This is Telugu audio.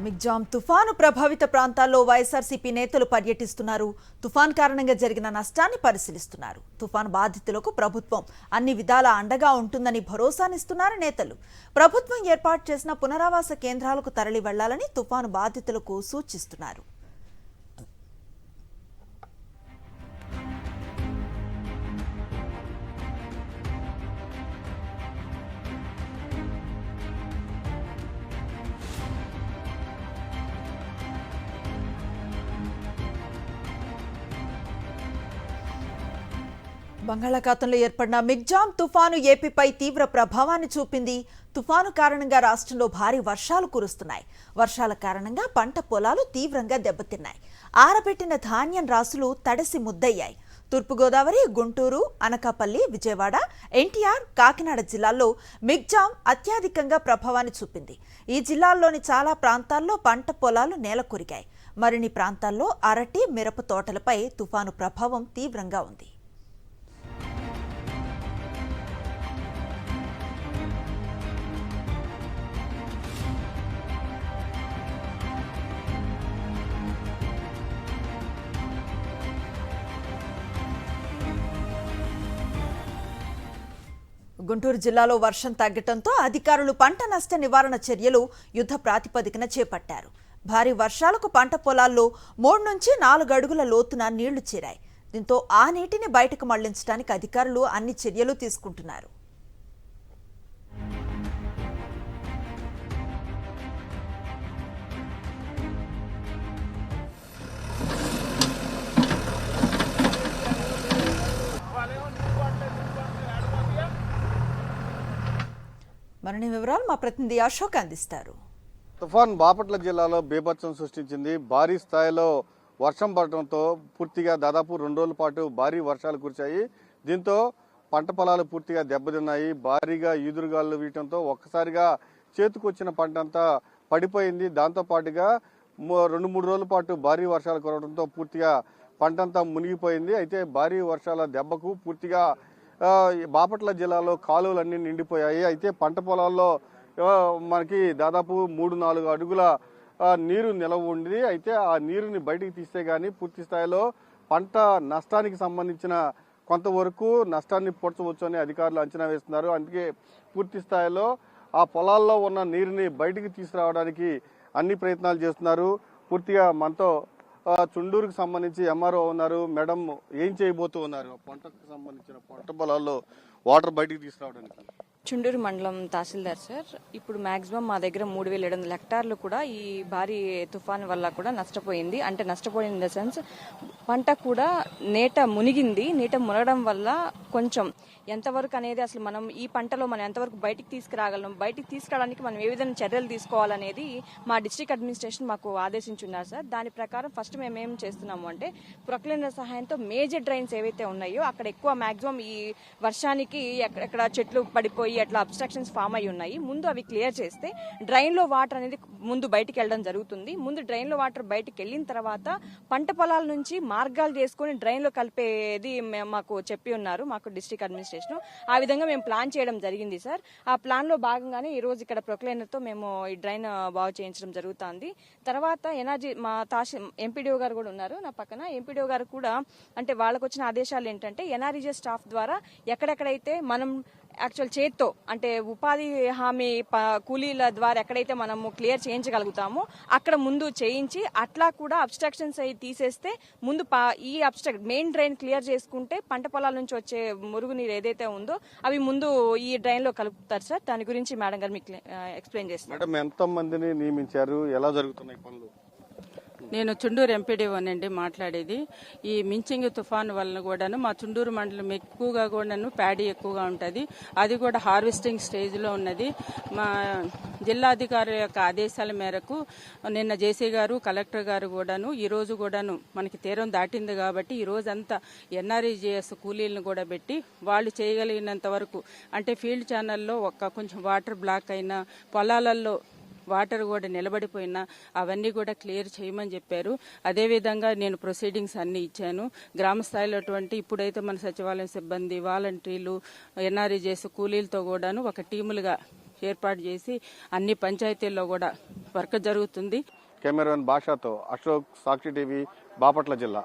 మిగ్జామ్ తుఫాను ప్రభావిత ప్రాంతాల్లో వైఎస్ఆర్సీపీ నేతలు పర్యటిస్తున్నారు. తుఫాన్ కారణంగా జరిగిన నష్టాన్ని పరిశీలిస్తున్నారు. తుఫాను బాధితులకు ప్రభుత్వం అన్ని విధాలా అండగా ఉంటుందని భరోసానిస్తున్నారు నేతలు. ప్రభుత్వం ఏర్పాటు చేసిన పునరావాస కేంద్రాలకు తరలి వెళ్లాలని తుఫాను బాధితులకు సూచిస్తున్నారు. బంగాళాఖాతంలో ఏర్పడిన మిగ్జామ్ తుఫాను ఏపీపై తీవ్ర ప్రభావాన్ని చూపింది. తుఫాను కారణంగా రాష్ట్రంలో భారీ వర్షాలు కురుస్తున్నాయి. వర్షాల కారణంగా పంట పొలాలు తీవ్రంగా దెబ్బతిన్నాయి. ఆరబెట్టిన ధాన్యం రాసులు తడిసి ముద్దయ్యాయి. తూర్పుగోదావరి, గుంటూరు, అనకాపల్లి, విజయవాడ, ఎన్టీఆర్, కాకినాడ జిల్లాల్లో మిగ్జామ్ అత్యధికంగా ప్రభావాన్ని చూపింది. ఈ జిల్లాల్లోని చాలా ప్రాంతాల్లో పంట పొలాలు నేలకొరిగాయి. మరిన్ని ప్రాంతాల్లో అరటి, మిరప తోటలపై తుఫాను ప్రభావం తీవ్రంగా ఉంది. గుంటూరు జిల్లాలో వర్షం తగ్గడంతో అధికారులు పంట నష్ట నివారణ చర్యలు యుద్ధ ప్రాతిపదికన చేపట్టారు. భారీ వర్షాలకు పంట పొలాల్లో 3 నుంచి 4 అడుగుల లోతున నీళ్లు చేరాయి. దీంతో ఆ నీటిని బయటకు మళ్లించడానికి అధికారులు అన్ని చర్యలు తీసుకుంటున్నారు. మరిన్ని వివరాలు మా ప్రతినిధి అశోక్ అందిస్తారు. తుఫాన్ బాపట్ల జిల్లాలో బీభత్సం సృష్టించింది. భారీ స్థాయిలో వర్షం పడటంతో పూర్తిగా దాదాపు 2 రోజుల పాటు భారీ వర్షాలు కురిశాయి. దీంతో పంట పొలాలు పూర్తిగా దెబ్బతిన్నాయి. భారీగా ఈదురుగాలు వీయటంతో ఒక్కసారిగా చేతికొచ్చిన పంట అంతా పడిపోయింది. దాంతో పాటుగా 2-3 రోజుల పాటు భారీ వర్షాలు కురవడంతో పూర్తిగా పంటంతా మునిగిపోయింది. అయితే భారీ వర్షాల దెబ్బకు పూర్తిగా బాపట్ల జిల్లాలో కాలువలన్నీ నిండిపోయాయి. అయితే పంట పొలాల్లో మనకి దాదాపు 3-4 అడుగుల నీరు నిలవ ఉంది. అయితే ఆ నీరుని బయటికి తీస్తే గానీ పూర్తి స్థాయిలో పంట నష్టానికి సంబంధించిన కొంతవరకు నష్టాన్ని పూడ్చవచ్చు అని అధికారులు అంచనా వేస్తున్నారు. అందుకే పూర్తి స్థాయిలో ఆ పొలాల్లో ఉన్న నీరుని బయటికి తీసుకురావడానికి అన్ని ప్రయత్నాలు చేస్తున్నారు. పూర్తిగా మనతో చుండూరుకు సంబంధించి ఎంఆర్ఓ ఉన్నారు. మేడం, ఏం చేయబోతూ ఉన్నారు పంటకు సంబంధించిన పంట పొలాల్లో వాటర్ బయటికి తీసుకురావడానికి? చుండూరు మండలం తహసీల్దార్ సార్, ఇప్పుడు మాక్సిమం మా దగ్గర 3700 హెక్టార్లు కూడా ఈ భారీ తుఫాన్ వల్ల కూడా నష్టపోయింది. అంటే నష్టపోయింది ఇన్ ద సెన్స్ పంట కూడా నీట మునిగింది. నీట మునగడం వల్ల కొంచెం ఎంతవరకు అనేది అసలు మనం ఈ పంటలో మనం ఎంతవరకు బయటికి తీసుకురాగలం, బయటికి తీసుకురావడానికి మనం ఏ విధంగా చర్యలు తీసుకోవాలనేది మా డిస్ట్రిక్ట్ అడ్మినిస్ట్రేషన్ మాకు ఆదేశించున్నారు సార్. దాని ప్రకారం ఫస్ట్ మేము ఏం చేస్తున్నాము అంటే ప్రొక్లైనర్ సహాయంతో మేజర్ డ్రైన్స్ ఏవైతే ఉన్నాయో అక్కడ ఎక్కువ మాక్సిమం ఈ వర్షానికి ఎక్కడ చెట్లు పడిపోయి అట్లా అబ్స్ట్రక్షన్స్ ఫామ్ అయి ఉన్నాయి. ముందు అవి క్లియర్ చేస్తే డ్రైన్ లో వాటర్ అనేది ముందు బయటికి వెళ్ళడం జరుగుతుంది. ముందు డ్రైన్ లో వాటర్ బయటికి వెళ్ళిన తర్వాత పంట పొలాల నుంచి మార్గాలు చేసుకుని డ్రైన్ లో కలిపేది మాకు చెప్పి ఉన్నారు మాకు డిస్ట్రిక్ట్ అడ్మినిస్ట్రేషన్. ఆ విధంగా మేము ప్లాన్ చేయడం జరిగింది సార్. ఆ ప్లాన్ లో భాగంగానే ఈ రోజు ఇక్కడ ప్రొక్లైనర్ తో మేము ఈ డ్రైన్ బాగు చేయించడం జరుగుతుంది. తర్వాత ఎనర్జీ మా ఎంపీడీఓ గారు కూడా ఉన్నారు నా పక్కన. ఎంపీడీఓ గారు కూడా అంటే వాళ్ళకు వచ్చిన ఆదేశాలు ఏంటంటే ఎన్ఆర్ఈజే స్టాఫ్ ద్వారా ఎక్కడెక్కడైతే మనం యాక్చువల్ చేత్తో అంటే ఉపాధి హామీ కూలీల ద్వారా ఎక్కడైతే మనము క్లియర్ చేయించగలుగుతామో అక్కడ ముందు చేయించి అట్లా కూడా అబ్స్ట్రక్షన్స్ అయి తీసేస్తే ముందు ఈ మెయిన్ డ్రైన్ క్లియర్ చేసుకుంటే పంట పొలాల నుంచి వచ్చే మురుగునీరు ఏదైతే ఉందో అవి ముందు ఈ డ్రైన్ లో కలుపుతారు సార్. దాని గురించి మేడం గారు మీకు ఎక్స్ప్లెయిన్ చేస్తారు. మేడం, ఎంత మందిని నియమించారు, ఎలా జరుగుతున్నాయి పనులు? నేను చుండూరు ఎంపీడీఓనండి మాట్లాడేది. ఈ మించింగ్ తుఫాను వలన కూడాను మా చుండూరు మండలం ఎక్కువగా కూడాను ప్యాడీ ఎక్కువగా ఉంటుంది. అది కూడా హార్వెస్టింగ్ స్టేజ్లో ఉన్నది. మా జిల్లాధికారి యొక్క ఆదేశాల మేరకు నిన్న జేసీ గారు, కలెక్టర్ గారు కూడాను ఈ రోజు కూడాను మనకి తీరం దాటింది కాబట్టి ఈ రోజంతా ఎన్ఆర్ఈజేఎస్ కూలీలను కూడా పెట్టి వాళ్ళు చేయగలిగినంత వరకు అంటే ఫీల్డ్ ఛానల్లో కొంచెం వాటర్ బ్లాక్ అయినా పొలాలలో వాటర్ కూడా నిలబడిపోయినా అవన్నీ కూడా క్లియర్ చేయమని చెప్పారు. అదేవిధంగా నేను ప్రొసీడింగ్స్ అన్ని ఇచ్చాను. గ్రామ స్థాయిలో ఇప్పుడైతే మన సచివాలయం సిబ్బంది, వాలంటీర్లు, ఎన్ఆర్ఈజేఎస్ కూలీలతో కూడాను ఒక టీములుగా ఏర్పాటు చేసి అన్ని పంచాయతీల్లో కూడా వర్క్ జరుగుతుంది. కెమెరామెన్ భాషతో అశోక్, సాక్షి టీవీ, బాపట్ల జిల్లా.